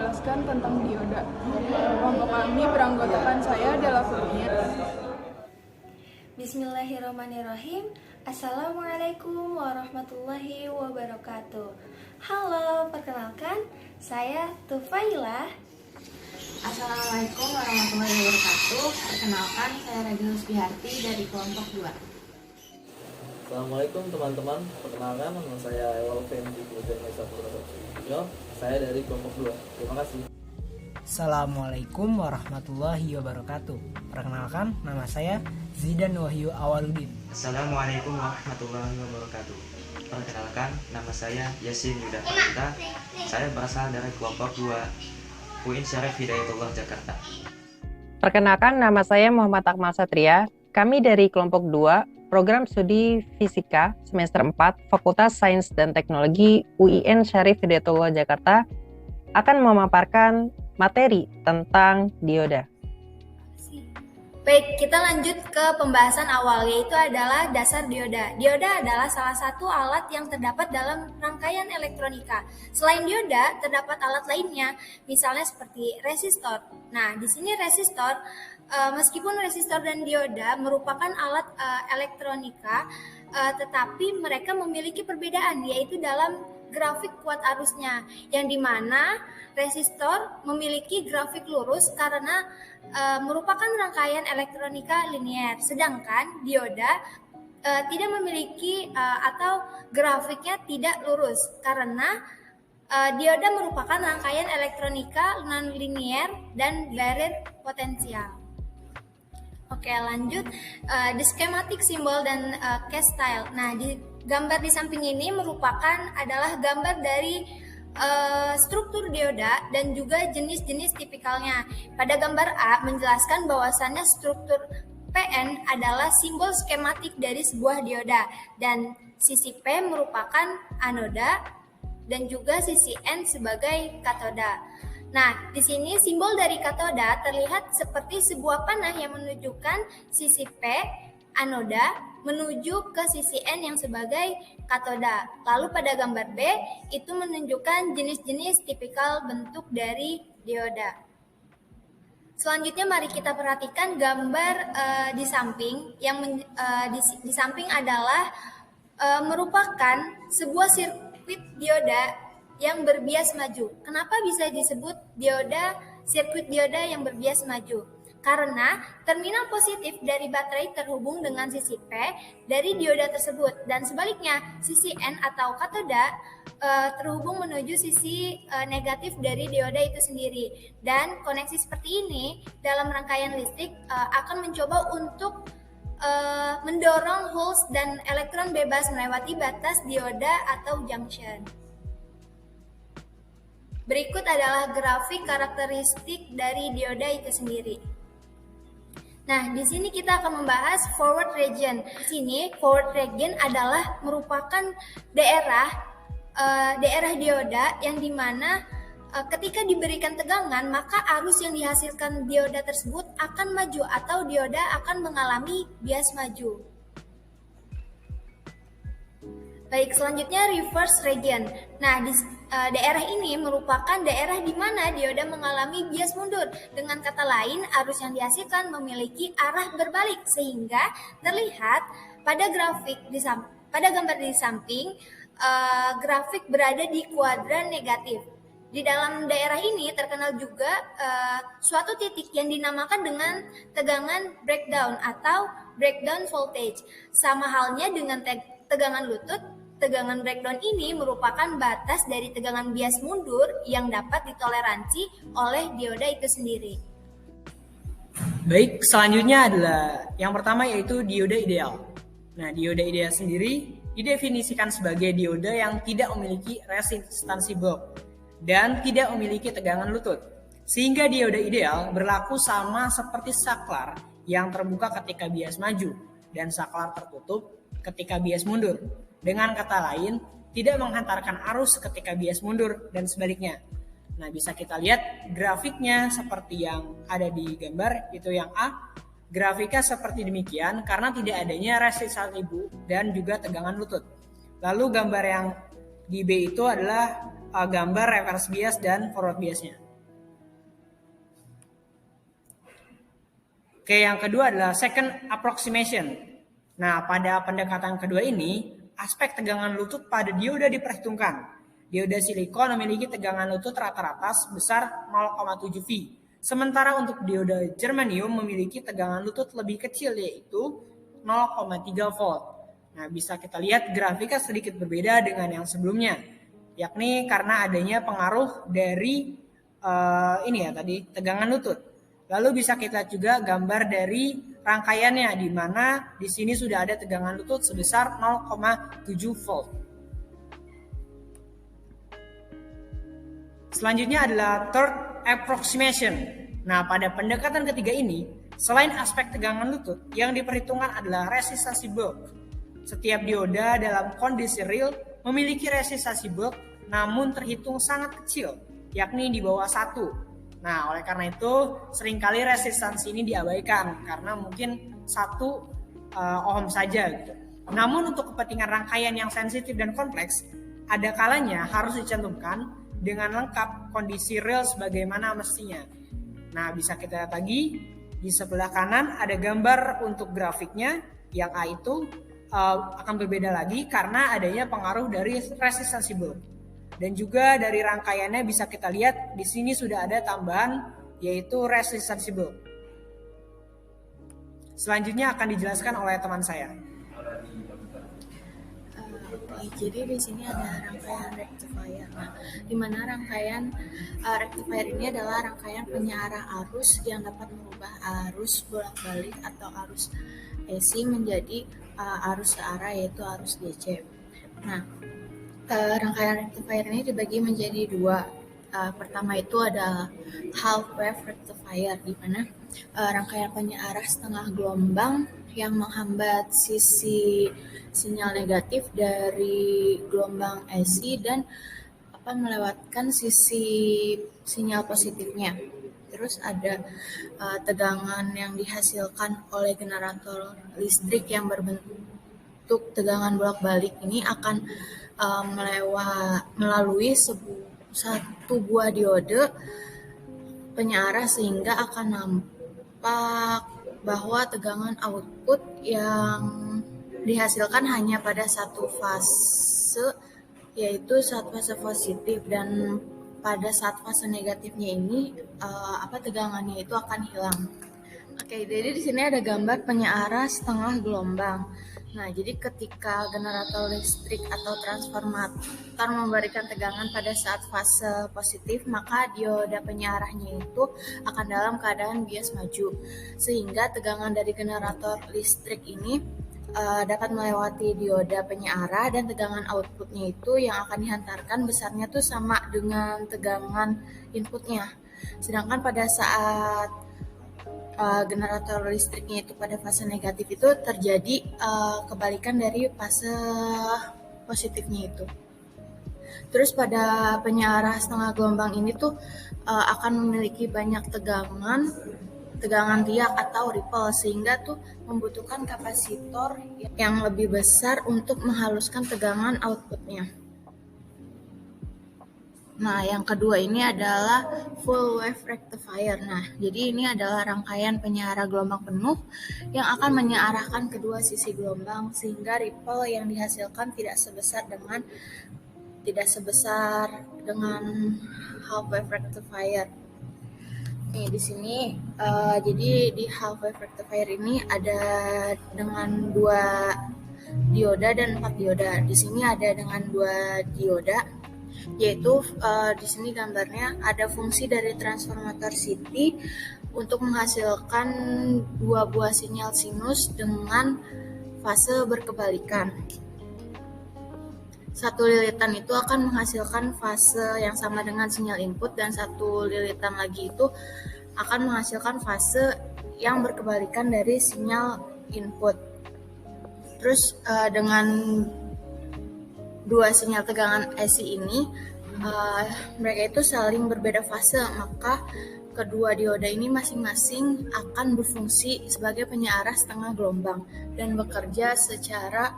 menjelaskan tentang dioda. Kelompok kami beranggotakan saya adalah Kurnia. Bismillahirrahmanirrahim. Assalamualaikum warahmatullahi wabarakatuh. Halo, perkenalkan saya Tufailah. Assalamualaikum warahmatullahi wabarakatuh. Perkenalkan, saya Reginus Biharti dari kelompok 2. Assalamualaikum teman-teman, perkenalkan nama saya Ewal Fendi Pujan Mesa. Saya dari kelompok 2. Terima kasih. Assalamualaikum warahmatullahi wabarakatuh. Perkenalkan, nama saya Zidan Wahyu Awaludin. Assalamualaikum warahmatullahi wabarakatuh. Perkenalkan, nama saya Yasin Yuda Panita. Saya berasal dari kelompok 2 UIN Syarif Hidayatullah Jakarta. Perkenalkan, nama saya Muhammad Akmal Satria. Kami dari kelompok 2, Program Studi Fisika semester 4, Fakultas Sains dan Teknologi UIN Syarif Hidayatullah Jakarta akan memaparkan materi tentang dioda. Baik, kita lanjut ke pembahasan awal, yaitu adalah dasar dioda. Dioda adalah salah satu alat yang terdapat dalam rangkaian elektronika. Selain dioda, terdapat alat lainnya, misalnya seperti resistor. Nah, di sini resistor, meskipun resistor dan dioda merupakan alat elektronika, tetapi mereka memiliki perbedaan, yaitu dalam grafik kuat arusnya, yang dimana resistor memiliki grafik lurus karena merupakan rangkaian elektronika linear, sedangkan dioda tidak memiliki atau grafiknya tidak lurus karena dioda merupakan rangkaian elektronika non-linear dan barrier potensial. Oke, lanjut the schematic symbol dan case style. Nah, di gambar di samping ini adalah gambar dari struktur dioda dan juga jenis-jenis tipikalnya. Pada gambar A menjelaskan bahwasannya struktur PN adalah simbol skematik dari sebuah dioda dan sisi P merupakan anoda dan juga sisi N sebagai katoda. Nah, di sini simbol dari katoda terlihat seperti sebuah panah yang menunjukkan sisi P, anoda, menuju ke sisi N yang sebagai katoda. Lalu pada gambar B, itu menunjukkan jenis-jenis tipikal bentuk dari dioda. Selanjutnya mari kita perhatikan gambar di samping. Di samping adalah merupakan sebuah sirkuit dioda yang berbias maju. Kenapa bisa disebut sirkuit dioda yang berbias maju? Karena terminal positif dari baterai terhubung dengan sisi P dari dioda tersebut, dan sebaliknya sisi N atau katoda terhubung menuju sisi negatif dari dioda itu sendiri. Dan koneksi seperti ini dalam rangkaian listrik akan mencoba untuk mendorong holes dan elektron bebas melewati batas dioda atau junction. Berikut adalah grafik karakteristik dari dioda itu sendiri. Nah, di sini kita akan membahas forward region. Di sini forward region adalah merupakan daerah dioda yang dimana ketika diberikan tegangan maka arus yang dihasilkan dioda tersebut akan maju atau dioda akan mengalami bias maju. Baik, selanjutnya reverse region. Nah, daerah ini merupakan daerah di mana dioda mengalami bias mundur. Dengan kata lain, arus yang dihasilkan memiliki arah berbalik sehingga terlihat pada gambar di samping grafik berada di kuadran negatif. Di dalam daerah ini terkenal juga suatu titik yang dinamakan dengan tegangan breakdown atau breakdown voltage. Sama halnya dengan tegangan lutut, tegangan breakdown ini merupakan batas dari tegangan bias mundur yang dapat ditoleransi oleh dioda itu sendiri. Baik, selanjutnya adalah yang pertama yaitu dioda ideal. Nah, dioda ideal sendiri didefinisikan sebagai dioda yang tidak memiliki resistansi blok dan tidak memiliki tegangan lutut. Sehingga dioda ideal berlaku sama seperti saklar yang terbuka ketika bias maju dan saklar tertutup ketika bias mundur. Dengan kata lain, tidak menghantarkan arus ketika bias mundur dan sebaliknya. Nah, bisa kita lihat grafiknya seperti yang ada di gambar, itu yang A. Grafiknya seperti demikian karena tidak adanya resistansi dan juga tegangan lutut. Lalu gambar yang di B itu adalah gambar reverse bias dan forward biasnya. Oke, yang kedua adalah second approximation. Nah, pada pendekatan kedua ini, aspek tegangan lutut pada dioda diperhitungkan. Dioda silikon memiliki tegangan lutut rata-rata sebesar 0,7 V. Sementara untuk dioda germanium memiliki tegangan lutut lebih kecil, yaitu 0,3 volt. Nah, bisa kita lihat grafiknya sedikit berbeda dengan yang sebelumnya, yakni karena adanya pengaruh dari tegangan lutut. Lalu bisa kita juga gambar dari rangkaiannya, di mana di sini sudah ada tegangan lutut sebesar 0,7 volt. Selanjutnya adalah third approximation. Nah, pada pendekatan ketiga ini, selain aspek tegangan lutut, yang diperhitungkan adalah resistansi bulk. Setiap dioda dalam kondisi real memiliki resistansi bulk, namun terhitung sangat kecil, yakni di bawah 1. Nah, oleh karena itu seringkali resistansi ini diabaikan karena mungkin 1 ohm saja gitu. Namun untuk kepentingan rangkaian yang sensitif dan kompleks, ada kalanya harus dicantumkan dengan lengkap kondisi real sebagaimana mestinya. Nah, bisa kita lihat lagi di sebelah kanan ada gambar untuk grafiknya, yang A itu akan berbeda lagi karena adanya pengaruh dari resistansi bulk. Dan juga dari rangkaiannya bisa kita lihat di sini sudah ada tambahan, yaitu resistansi bulk. Selanjutnya akan dijelaskan oleh teman saya. Jadi di sini ada rangkaian rectifier. Nah, di mana rangkaian rectifier ini adalah rangkaian penyearah arus yang dapat mengubah arus bolak-balik atau arus AC menjadi arus searah, yaitu arus DC. Nah, rangkaian rectifier ini dibagi menjadi 2. Pertama itu ada half wave rectifier, di mana rangkaian penyearah setengah gelombang yang menghambat sisi sinyal negatif dari gelombang AC dan melewatkan sisi sinyal positifnya. Terus ada tegangan yang dihasilkan oleh generator listrik yang berbentuk tegangan bolak-balik ini akan melalui satu buah diode penyearah, sehingga akan nampak bahwa tegangan output yang dihasilkan hanya pada satu fase, yaitu saat fase positif, dan pada saat fase negatifnya ini tegangannya itu akan hilang. Oke, jadi di sini ada gambar penyearah setengah gelombang. Nah, jadi ketika generator listrik atau transformator memberikan tegangan pada saat fase positif, maka dioda penyearahnya itu akan dalam keadaan bias maju, sehingga tegangan dari generator listrik ini dapat melewati dioda penyearah, dan tegangan outputnya itu yang akan dihantarkan besarnya tuh sama dengan tegangan inputnya. Sedangkan pada saat generator listriknya itu pada fase negatif itu terjadi kebalikan dari fase positifnya itu. Terus pada penyearah setengah gelombang ini tuh akan memiliki banyak tegangan riak atau ripple, sehingga tuh membutuhkan kapasitor yang lebih besar untuk menghaluskan tegangan outputnya. Nah, yang kedua ini adalah full wave rectifier. Nah, jadi ini adalah rangkaian penyearah gelombang penuh yang akan menyearahkan kedua sisi gelombang, sehingga ripple yang dihasilkan tidak sebesar dengan half wave rectifier. Nih di sini, jadi di half wave rectifier ini ada dengan 2 dioda dan 4 dioda. Di sini ada dengan 2 dioda, yaitu di sini gambarnya ada fungsi dari transformator CT untuk menghasilkan 2 buah sinyal sinus dengan fase berkebalikan. Satu lilitan itu akan menghasilkan fase yang sama dengan sinyal input, dan satu lilitan lagi itu akan menghasilkan fase yang berkebalikan dari sinyal input. Terus dengan 2 sinyal tegangan AC ini, mereka itu saling berbeda fase, maka kedua dioda ini masing-masing akan berfungsi sebagai penyearah setengah gelombang dan bekerja secara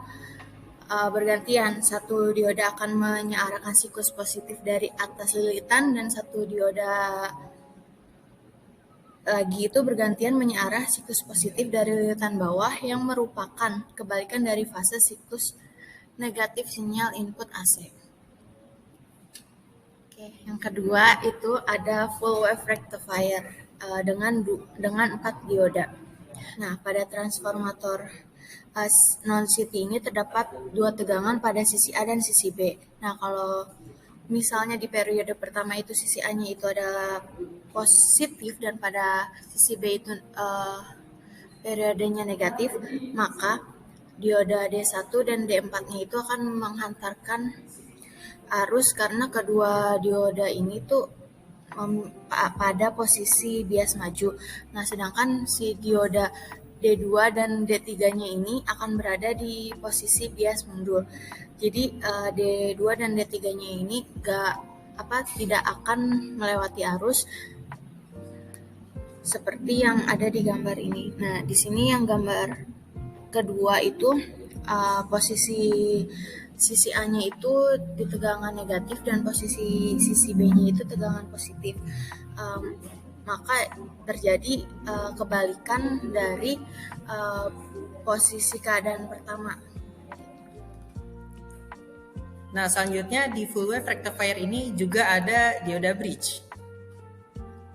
bergantian. Satu dioda akan menyearahkan siklus positif dari atas lilitan, dan satu dioda lagi itu bergantian menyearah siklus positif dari lilitan bawah yang merupakan kebalikan dari fase siklus negatif sinyal input AC. Oke, yang kedua itu ada full wave rectifier dengan 4 dioda. Nah, pada transformator non-CT ini terdapat 2 tegangan pada sisi A dan sisi B. Nah, kalau misalnya di periode pertama itu sisi A-nya itu adalah positif dan pada sisi B itu periodenya negatif, maka dioda D1 dan D4-nya itu akan menghantarkan arus karena kedua dioda ini tuh pada posisi bias maju. Nah, sedangkan si dioda D2 dan D3-nya ini akan berada di posisi bias mundur. Jadi D2 dan D3-nya ini tidak akan melewati arus seperti yang ada di gambar ini. Nah, di sini yang gambar kedua itu posisi sisi A-nya itu di tegangan negatif dan posisi sisi B-nya itu tegangan positif. Maka terjadi kebalikan dari posisi keadaan pertama. Nah, selanjutnya di full wave rectifier ini juga ada dioda bridge.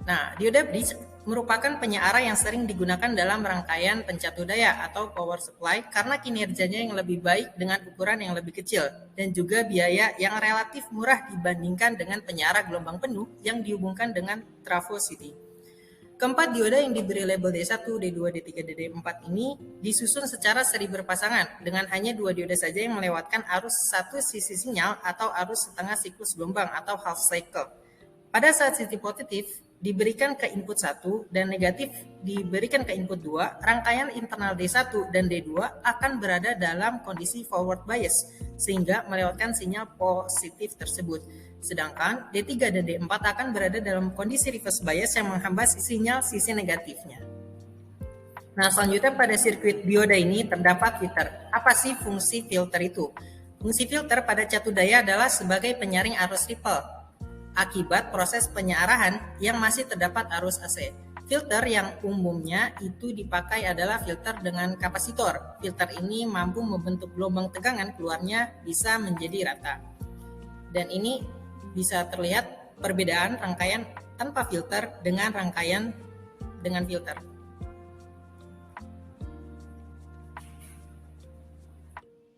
Nah, dioda bridge merupakan penyearah yang sering digunakan dalam rangkaian pencatu daya atau power supply karena kinerjanya yang lebih baik dengan ukuran yang lebih kecil dan juga biaya yang relatif murah dibandingkan dengan penyearah gelombang penuh yang dihubungkan dengan trafo CT. Keempat dioda yang diberi label D1, D2, D3, dan D4 ini disusun secara seri berpasangan dengan hanya 2 dioda saja yang melewatkan arus satu sisi sinyal atau arus setengah siklus gelombang atau half cycle. Pada saat sisi positif diberikan ke input 1 dan negatif diberikan ke input 2, rangkaian internal D1 dan D2 akan berada dalam kondisi forward bias sehingga melewatkan sinyal positif tersebut. Sedangkan D3 dan D4 akan berada dalam kondisi reverse bias yang menghambat sinyal sisi negatifnya. Nah, selanjutnya pada sirkuit dioda ini terdapat filter. Apa sih fungsi filter itu? Fungsi filter pada catu daya adalah sebagai penyaring arus ripple akibat proses penyearahan yang masih terdapat arus AC. Filter yang umumnya itu dipakai adalah filter dengan kapasitor. Filter ini mampu membentuk gelombang tegangan keluarnya bisa menjadi rata. Dan ini bisa terlihat perbedaan rangkaian tanpa filter dengan rangkaian dengan filter.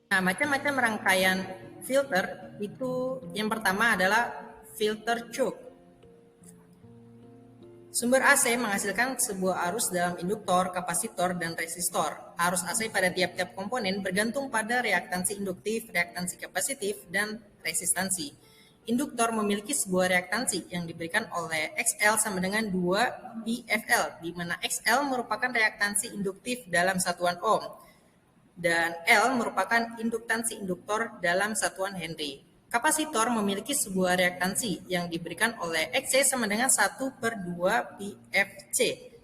Nah, macam-macam rangkaian filter itu yang pertama adalah filter choke. Sumber AC menghasilkan sebuah arus dalam induktor, kapasitor, dan resistor. Arus AC pada tiap-tiap komponen bergantung pada reaktansi induktif, reaktansi kapasitif, dan resistansi. Induktor memiliki sebuah reaktansi yang diberikan oleh XL sama dengan 2 BFL, di mana XL merupakan reaktansi induktif dalam satuan ohm, dan L merupakan induktansi induktor dalam satuan Henry. Kapasitor memiliki sebuah reaktansi yang diberikan oleh XC sama dengan 1/2 PFC,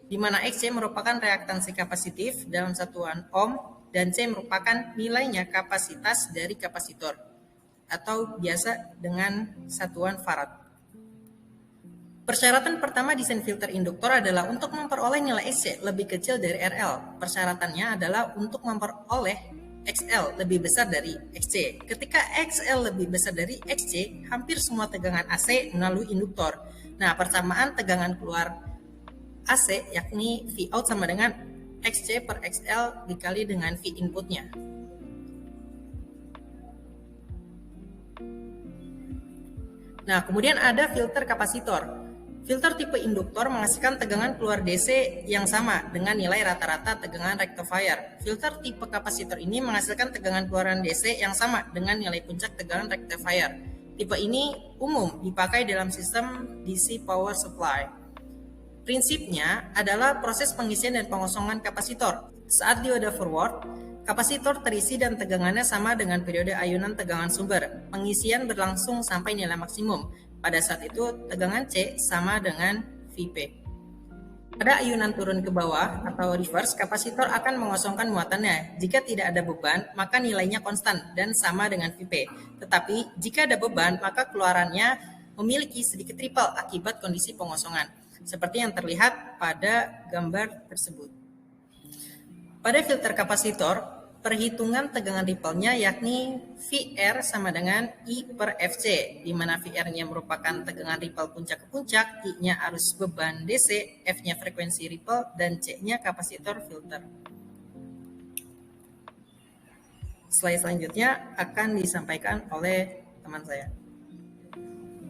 di mana XC merupakan reaktansi kapasitif dalam satuan ohm, dan C merupakan nilainya kapasitas dari kapasitor, atau biasa dengan satuan farad. Persyaratan pertama desain filter induktor adalah untuk memperoleh nilai XC lebih kecil dari RL. Persyaratannya adalah untuk memperoleh XL lebih besar dari XC. Ketika XL lebih besar dari XC, hampir semua tegangan AC melalui induktor. Nah, persamaan tegangan keluar AC yakni V out sama dengan XC per XL dikali dengan V inputnya. Nah, kemudian ada filter kapasitor. Filter tipe induktor menghasilkan tegangan keluar DC yang sama dengan nilai rata-rata tegangan rectifier. Filter tipe kapasitor ini menghasilkan tegangan keluaran DC yang sama dengan nilai puncak tegangan rectifier. Tipe ini umum dipakai dalam sistem DC power supply. Prinsipnya adalah proses pengisian dan pengosongan kapasitor. Saat dioda forward, kapasitor terisi dan tegangannya sama dengan periode ayunan tegangan sumber. Pengisian berlangsung sampai nilai maksimum. Pada saat itu, tegangan C sama dengan Vp. Pada ayunan turun ke bawah atau reverse, kapasitor akan mengosongkan muatannya. Jika tidak ada beban, maka nilainya konstan dan sama dengan Vp. Tetapi, jika ada beban, maka keluarannya memiliki sedikit ripple akibat kondisi pengosongan. seperti yang terlihat pada gambar tersebut. Pada filter kapasitor, perhitungan tegangan ripple-nya yakni VR sama dengan I per FC, di mana VR-nya merupakan tegangan ripple puncak ke puncak, I-nya arus beban DC, F-nya frekuensi ripple, dan C-nya kapasitor filter. Slide selanjutnya akan disampaikan oleh teman saya.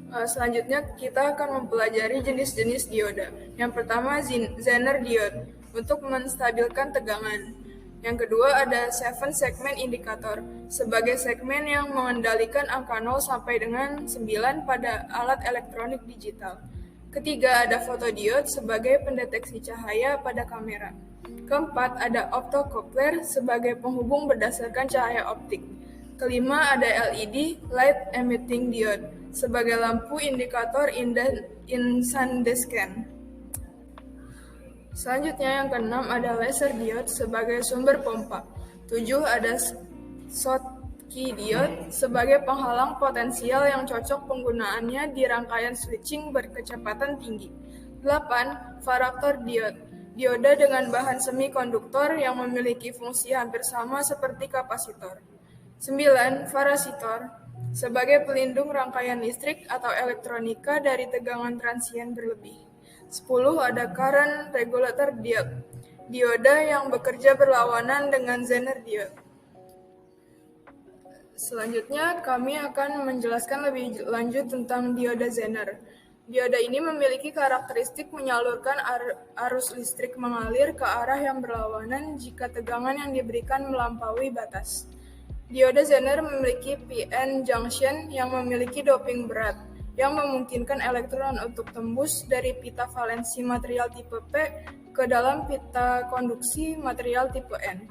Selanjutnya kita akan mempelajari jenis-jenis dioda. Yang pertama Zener diode untuk menstabilkan tegangan. Yang kedua ada 7 segmen indikator sebagai segmen yang mengendalikan angka 0 sampai dengan 9 pada alat elektronik digital. Ketiga ada fotodiode sebagai pendeteksi cahaya pada kamera. Keempat ada optocoupler sebagai penghubung berdasarkan cahaya optik. Kelima ada LED light emitting diode sebagai lampu indikator incandescent. Selanjutnya yang keenam ada laser diode sebagai sumber pompa. 7 ada Schottky diode sebagai penghalang potensial yang cocok penggunaannya di rangkaian switching berkecepatan tinggi. 8 varaktor diode, dioda dengan bahan semikonduktor yang memiliki fungsi hampir sama seperti kapasitor. 9 varasitor sebagai pelindung rangkaian listrik atau elektronika dari tegangan transien berlebih. 10 ada current regulator diode, dioda yang bekerja berlawanan dengan Zener diode. Selanjutnya kami akan menjelaskan lebih lanjut tentang dioda Zener. Dioda ini memiliki karakteristik menyalurkan arus listrik mengalir ke arah yang berlawanan jika tegangan yang diberikan melampaui batas. Dioda Zener memiliki PN junction yang memiliki doping berat, yang memungkinkan elektron untuk tembus dari pita valensi material tipe P ke dalam pita konduksi material tipe N.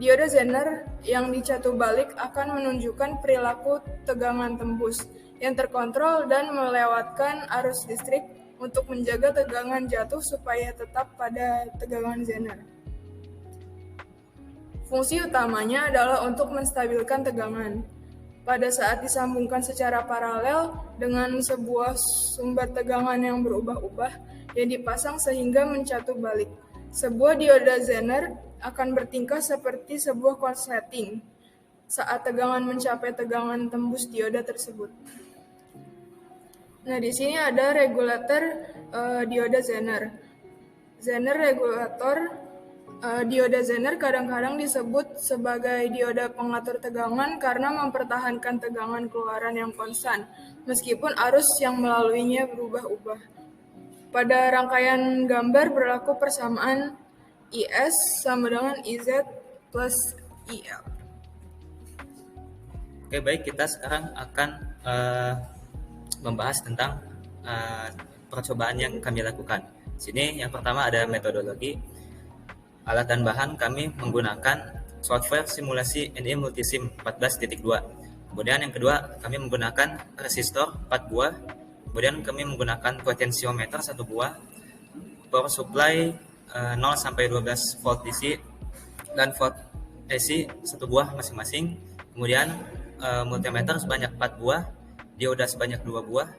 Dioda Zener yang dicatubalik akan menunjukkan perilaku tegangan tembus yang terkontrol dan melewatkan arus listrik untuk menjaga tegangan jatuh supaya tetap pada tegangan Zener. Fungsi utamanya adalah untuk menstabilkan tegangan. Pada saat disambungkan secara paralel dengan sebuah sumber tegangan yang berubah-ubah yang dipasang sehingga mencatu balik. Sebuah dioda Zener akan bertingkah seperti sebuah konsleting saat tegangan mencapai tegangan tembus dioda tersebut. Nah, di sini ada regulator dioda Zener. Zener regulator dioda Zener kadang-kadang disebut sebagai dioda pengatur tegangan karena mempertahankan tegangan keluaran yang konstan, meskipun arus yang melaluinya berubah-ubah. Pada rangkaian gambar berlaku persamaan IS sama dengan IZ plus IL. Oke, baik, kita sekarang akan membahas tentang percobaan yang kami lakukan. Sini yang pertama ada metodologi. Alat dan bahan kami menggunakan software simulasi NI Multisim 14.2. Kemudian yang kedua kami menggunakan resistor 4 buah. Kemudian kami menggunakan potensiometer 1 buah, power supply 0 sampai 12 volt DC dan volt AC 1 buah masing-masing. Kemudian multimeter sebanyak 4 buah, dioda sebanyak 2 buah,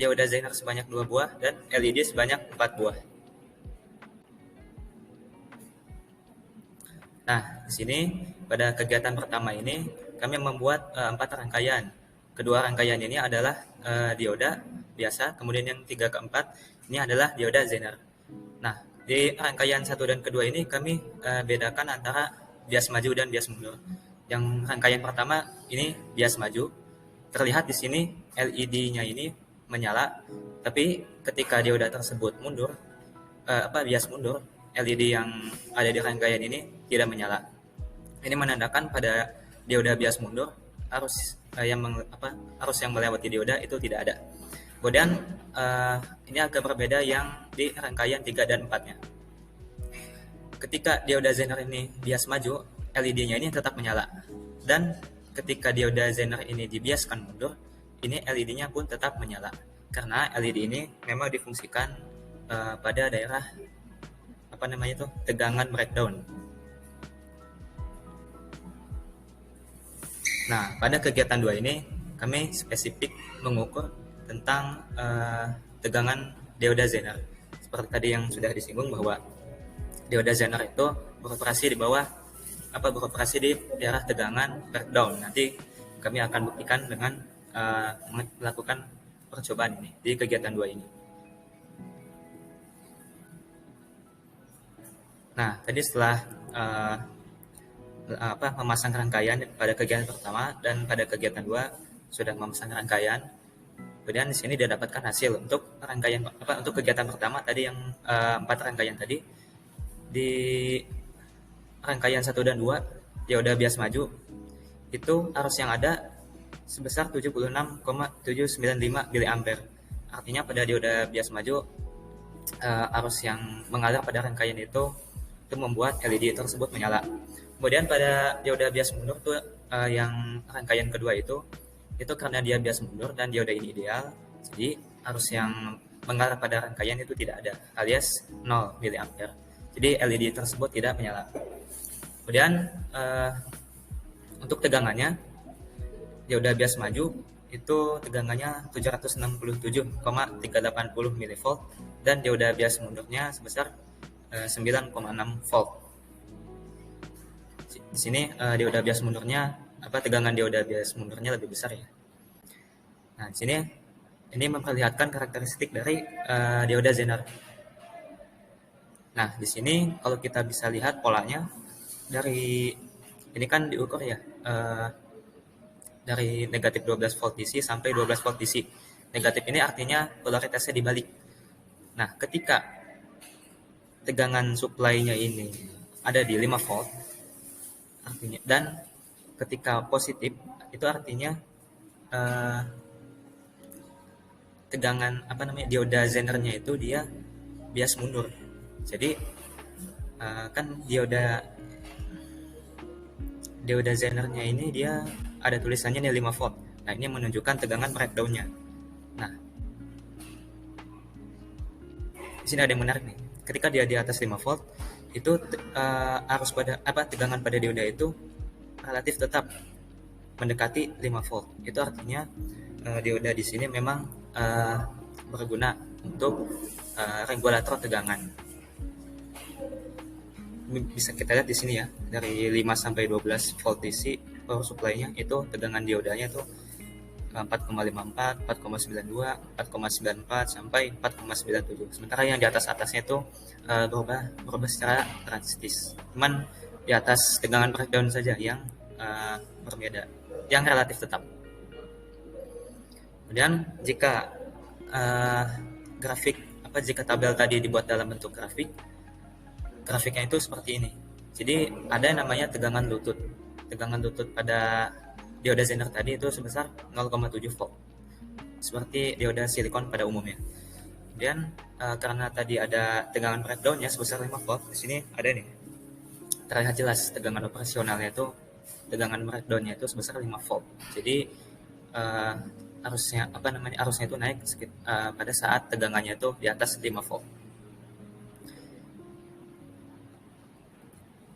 dioda Zener sebanyak 2 buah, dan LED sebanyak 4 buah. Nah, di sini pada kegiatan pertama ini kami membuat 4 rangkaian. Kedua rangkaian ini adalah dioda biasa, kemudian yang 3 ke 4 ini adalah dioda Zener. Nah, di rangkaian 1 dan kedua ini kami bedakan antara bias maju dan bias mundur. Yang rangkaian pertama ini bias maju. Terlihat di sini LED-nya ini menyala, tapi ketika dioda tersebut mundur, bias mundur, LED yang ada di rangkaian ini tidak menyala. Ini menandakan pada dioda bias mundur arus yang melewati dioda itu tidak ada. Kemudian ini agak berbeda yang di rangkaian 3 dan 4-nya. Ketika dioda Zener ini bias maju, LED-nya ini tetap menyala. Dan ketika dioda Zener ini dibiaskan mundur, ini LED-nya pun tetap menyala. Karena LED ini memang difungsikan pada daerah tegangan breakdown. Nah, pada kegiatan 2 ini kami spesifik mengukur tentang tegangan dioda Zener. seperti tadi yang sudah disinggung bahwa dioda Zener itu beroperasi di daerah tegangan breakdown. Nanti kami akan buktikan dengan melakukan percobaan ini di kegiatan 2 ini. Nah, tadi setelah memasang rangkaian pada kegiatan pertama dan pada kegiatan 2 sudah memasang rangkaian. Kemudian di sini dia dapatkan hasil untuk untuk kegiatan pertama tadi yang 4 rangkaian tadi. Di rangkaian 1 dan 2 dioda bias maju itu arus yang ada sebesar 76,795 mA. Artinya pada dioda bias maju arus yang mengalir pada rangkaian itu membuat LED tersebut menyala. Kemudian pada dioda bias mundur tuh yang rangkaian kedua itu karena dia bias mundur dan dioda ini ideal, jadi arus yang mengarah pada rangkaian itu tidak ada, alias 0 mA. Jadi LED tersebut tidak menyala. Kemudian untuk tegangannya dioda bias maju itu tegangannya 767,380 mV dan dioda bias mundurnya sebesar 9,6 volt. Di sini dioda bias mundurnya tegangan dioda bias mundurnya lebih besar ya. Nah, di sini ini memperlihatkan karakteristik dari dioda Zener. Nah, di sini kalau kita bisa lihat polanya dari ini kan diukur ya dari negatif 12 volt DC sampai 12 volt DC. Negatif ini artinya polaritasnya dibalik. Nah, ketika tegangan supply-nya ini ada di 5 volt artinya, dan ketika positif itu artinya tegangan dioda Zener-nya itu dia bias mundur. Jadi kan dioda Zener-nya ini dia ada tulisannya nih 5 volt. Nah, ini menunjukkan tegangan breakdown-nya. Nah, di sini ada yang menarik nih. Ketika dia di atas 5 volt, itu arus tegangan pada dioda itu relatif tetap mendekati 5 volt. Itu artinya dioda di sini memang berguna untuk regulator tegangan. Bisa kita lihat di sini ya, dari 5 sampai 12 volt DC power supply-nya itu tegangan diodanya itu 4,54, 4,92, 4,94 sampai 4,97. Sementara yang di atasnya itu berubah secara drastis. Cuman di atas tegangan breakdown saja yang berbeda, yang relatif tetap. Kemudian jika jika tabel tadi dibuat dalam bentuk grafiknya itu seperti ini. Jadi ada yang namanya tegangan lutut. Tegangan lutut pada dioda Zener tadi itu sebesar 0,7 volt, seperti dioda silikon pada umumnya. Kemudian karena tadi ada tegangan breakdown-nya sebesar 5 volt, di sini ada nih terlihat jelas tegangan operasionalnya itu, tegangan breakdown-nya itu sebesar 5 volt. Jadi arusnya itu naik pada saat tegangannya itu di atas 5 volt.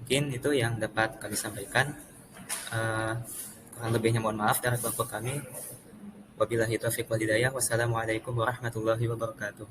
Mungkin itu yang dapat kami sampaikan. Kurang lebihnya mohon maaf dari kelompok kami. Wabillahi taufiq wal hidayah. Wassalamualaikum warahmatullahi wabarakatuh.